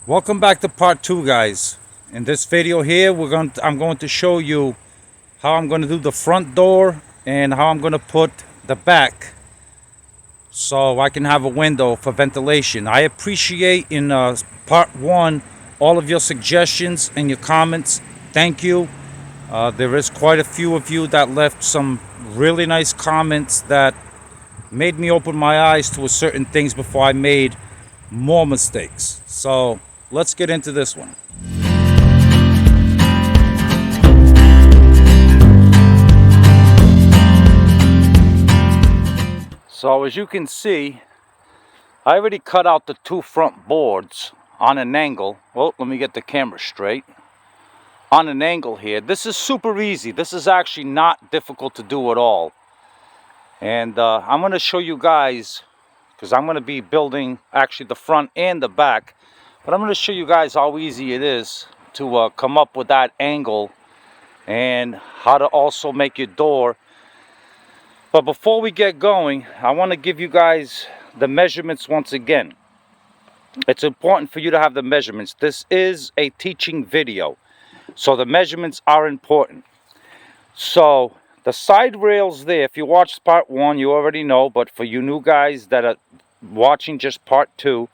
Welcome back to part 2, guys. In this video here, I'm going to show you how I'm going to do the front door and how I'm going to put the back so I can have a window for ventilation. I appreciate in part 1 all of your suggestions and your comments. Thank you. There is quite a few of you that left some really nice comments that made me open my eyes to certain things before I made more mistakes. So let's get into this one. So as you can see, I already cut out the two front boards on an angle. Well, let me get the camera straight. On an angle here. This is super easy. This is actually not difficult to do at all. And I'm going to show you guys, because I'm going to be building actually the front and the back. But I'm going to show you guys how easy it is to come up with that angle and how to also make your door. But before we get going, I want to give you guys the measurements once again. It's important for you to have the measurements. This is a teaching video, so the measurements are important. So the side rails there, if you watched part 1, you already know, but for you new guys that are watching just part 2,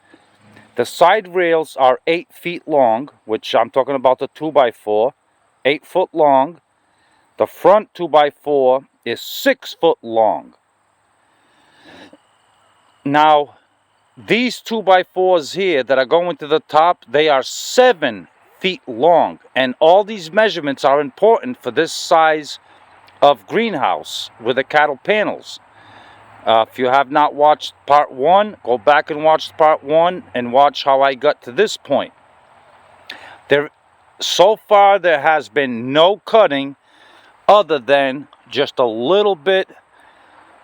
the side rails are 8 feet long, which I'm talking about the 2x4, 8 foot long. The front 2x4 is 6 foot long. Now, these 2x4s here that are going to the top, they are 7 feet long. And all these measurements are important for this size of greenhouse with the cattle panels. If you have not watched part 1, go back and watch part 1 and watch how I got to this point. So far there has been no cutting other than just a little bit,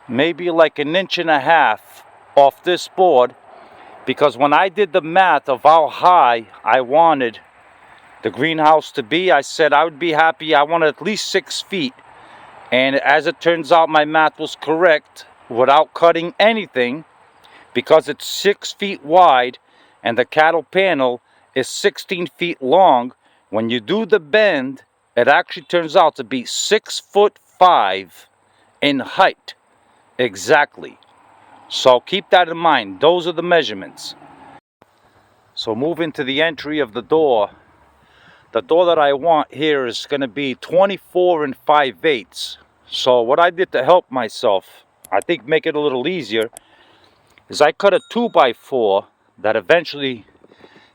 maybe like 1.5 inches off this board, because when I did the math of how high I wanted the greenhouse to be, I said I would be happy. I wanted at least 6 feet. And as it turns out, my math was correct without cutting anything, because it's 6 feet wide and the cattle panel is 16 feet long. When you do the bend, it actually turns out to be 6'5" in height. Exactly. So keep that in mind. Those are the measurements. So moving to the entry of the door. The door that I want here is going to be 24 5/8. So what I did to help myself, I think make it a little easier, is I cut a 2x4 that eventually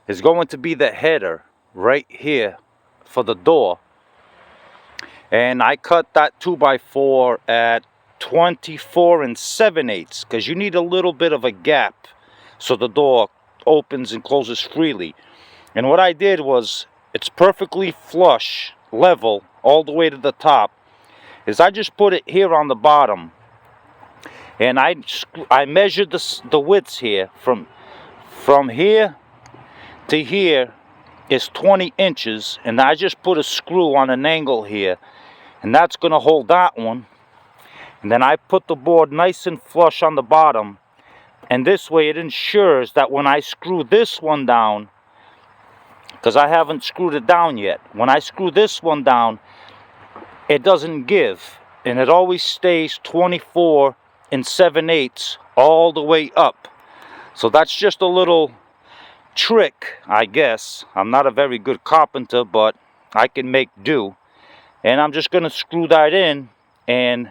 is going to be the header right here for the door. And I cut that 2x4 at 24 7/8 because you need a little bit of a gap so the door opens and closes freely. And what I did was, it's perfectly flush, level, all the way to the top, is I just put it here on the bottom. And I measured the widths here. From here to here is 20 inches. And I just put a screw on an angle here. And that's going to hold that one. And then I put the board nice and flush on the bottom. And this way it ensures that when I screw this one down, because I haven't screwed it down yet, when I screw this one down, it doesn't give. And it always stays 24 7/8 all the way up. So that's just a little trick, I guess. I'm not a very good carpenter, but I can make do. And I'm just going to screw that in, and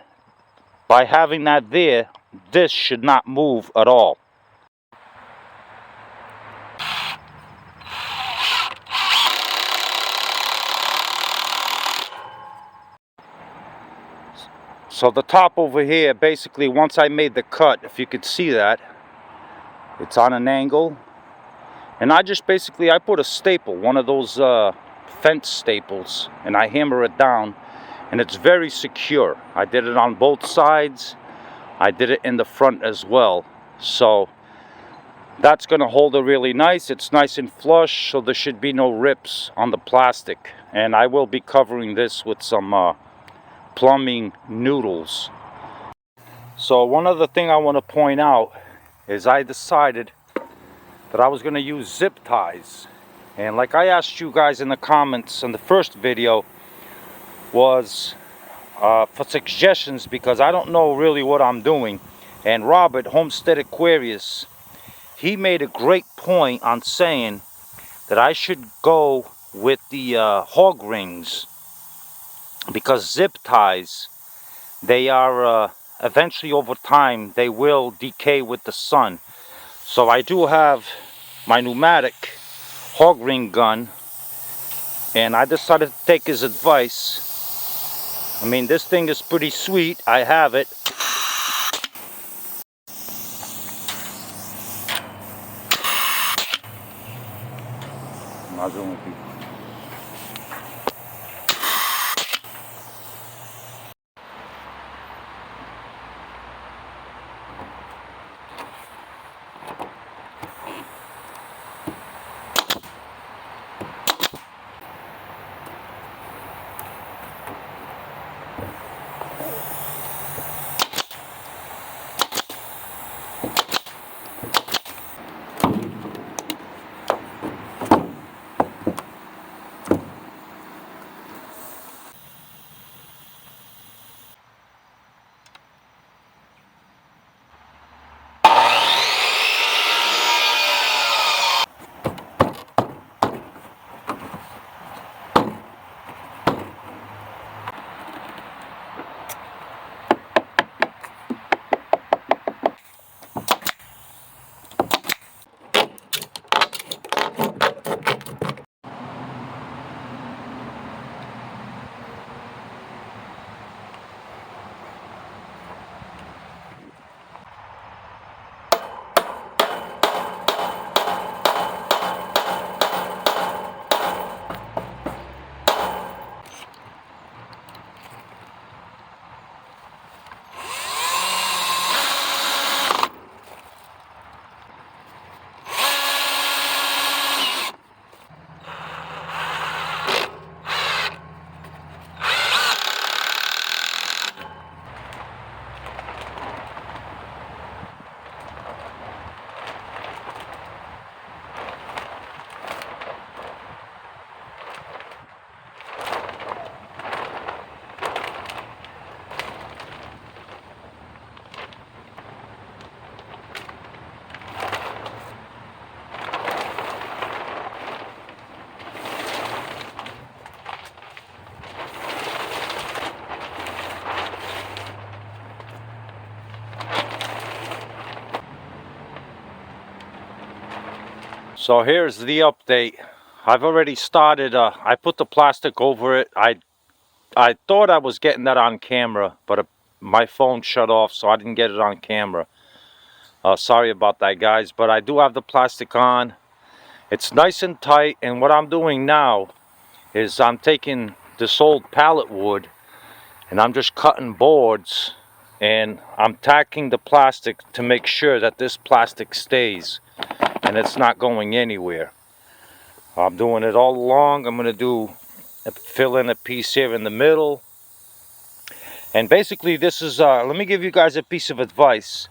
by having that there, this should not move at all. So the top over here, basically once I made the cut, if you could see that, it's on an angle. And I just basically, I put a staple, one of those fence staples, and I hammer it down, and it's very secure. I did it on both sides. I did it in the front as well. So that's going to hold it really nice. It's nice and flush, so there should be no rips on the plastic. And I will be covering this with some plumbing noodles. So one other thing I want to point out is I decided that I was going to use zip ties. And like I asked you guys in the comments in the first video, was for suggestions, because I don't know really what I'm doing. And Robert, Homestead Aquarius, he made a great point on saying that I should go with the hog rings, because zip ties, they are eventually over time they will decay with the sun. So I do have my pneumatic hog ring gun, and I decided to take his advice. I mean, this thing is pretty sweet. I have it. So here's the update. I've already started, I put the plastic over it. I thought I was getting that on camera, but my phone shut off, so I didn't get it on camera. Sorry about that, guys, but I do have the plastic on. It's nice and tight, and what I'm doing now is I'm taking this old pallet wood and I'm just cutting boards, and I'm tacking the plastic to make sure that this plastic stays and it's not going anywhere. I'm doing it all along. I'm going to fill in a piece here in the middle. And basically this is, let me give you guys a piece of advice.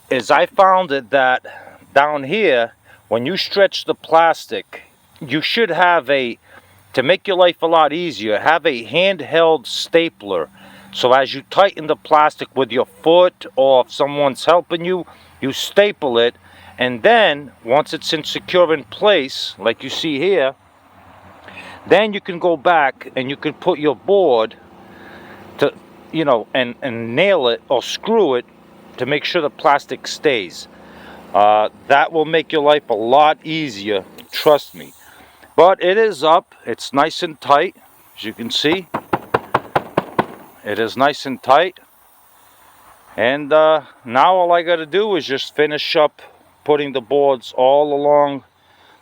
Is I found it that down here, when you stretch the plastic, you should have to make your life a lot easier, have a handheld stapler. So as you tighten the plastic with your foot, or if someone's helping you, you staple it. And then once it's secure in place, like you see here, then you can go back and you can put your board to, you know, and nail it or screw it to make sure the plastic stays. That will make your life a lot easier, trust me. But it is up. It's nice and tight, as you can see. It is nice and tight. And now all I got to do is just finish up putting the boards all along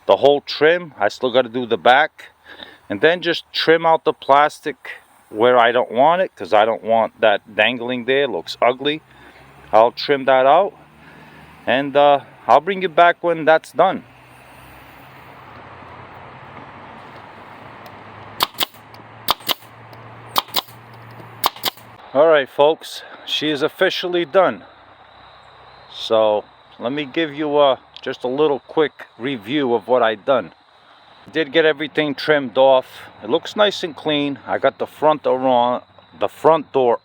the whole trim. I still got to do the back. And then just trim out the plastic where I don't want it, because I don't want that dangling there. It looks ugly. I'll trim that out. And I'll bring you back when that's done. Alright folks, she is officially done. So let me give you just a little quick review of what I've done. Did get everything trimmed off. It looks nice and clean. I got the front door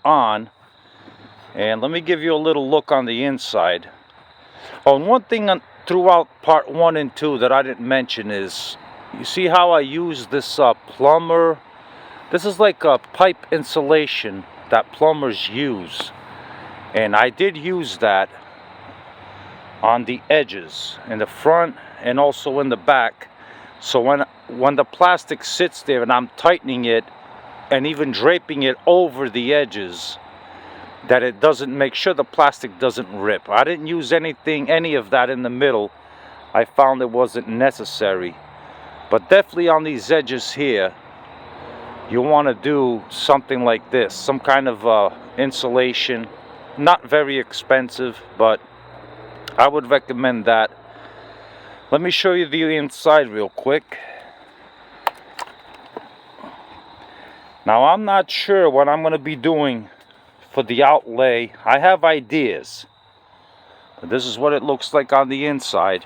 on, and let me give you a little look on the inside. Oh, and one thing throughout part 1 and 2 that I didn't mention is, you see how I use this plumber? This is like a pipe insulation that plumbers use, and I did use that on the edges in the front and also in the back. So when the plastic sits there and I'm tightening it and even draping it over the edges, that it doesn't, make sure the plastic doesn't rip. I didn't use any of that in the middle. I found it wasn't necessary. But definitely on these edges here, you want to do something like this, some kind of insulation. Not very expensive, but I would recommend that. Let me show you the inside real quick. Now, I'm not sure what I'm going to be doing for the outlay. I have ideas. But this is what it looks like on the inside.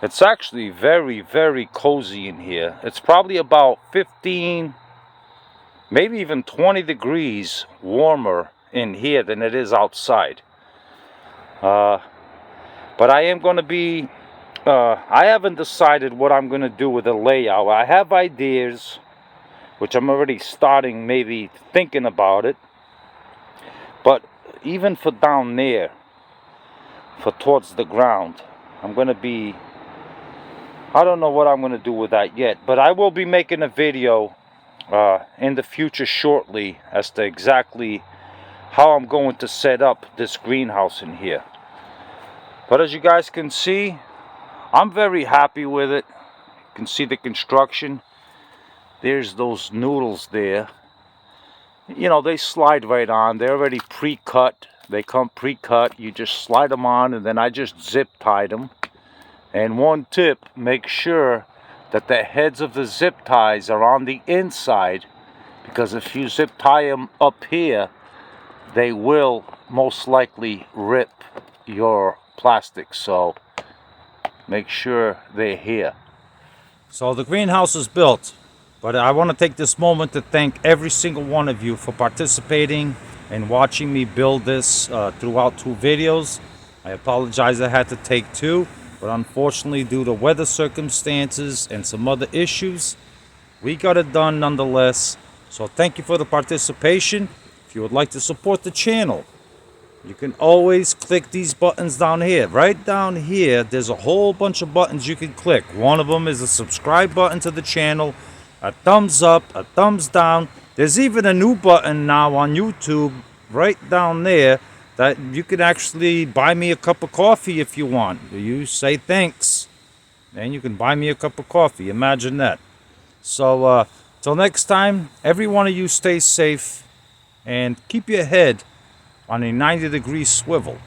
It's actually very, very cozy in here. It's probably about 15, maybe even 20 degrees warmer in here than it is outside. But I am going to be, I haven't decided what I'm going to do with the layout. I have ideas, which I'm already starting maybe thinking about it. But even for down there, for towards the ground, I'm going to be, I don't know what I'm going to do with that yet. But I will be making a video in the future shortly as to exactly how I'm going to set up this greenhouse in here. But as you guys can see, I'm very happy with it. You can see the construction. There's those noodles there. You know, they slide right on. They're already pre-cut. They come pre-cut. You just slide them on, and then I just zip tied them. And one tip, make sure that the heads of the zip ties are on the inside, because if you zip tie them up here, they will most likely rip your plastic. So make sure they're here. So the greenhouse is built, but I want to take this moment to thank every single one of you for participating and watching me build this throughout 2 videos. I apologize I had to take 2, but unfortunately, due to weather circumstances and some other issues, we got it done nonetheless. So thank you for the participation. If you would like to support the channel, you can always click these buttons down here. Right down here, there's a whole bunch of buttons you can click. One of them is a subscribe button to the channel, a thumbs up, a thumbs down. There's even a new button now on YouTube right down there that you can actually buy me a cup of coffee if you want. You say thanks, and you can buy me a cup of coffee. Imagine that. So, till next time, every one of you stay safe and keep your head on a 90-degree swivel.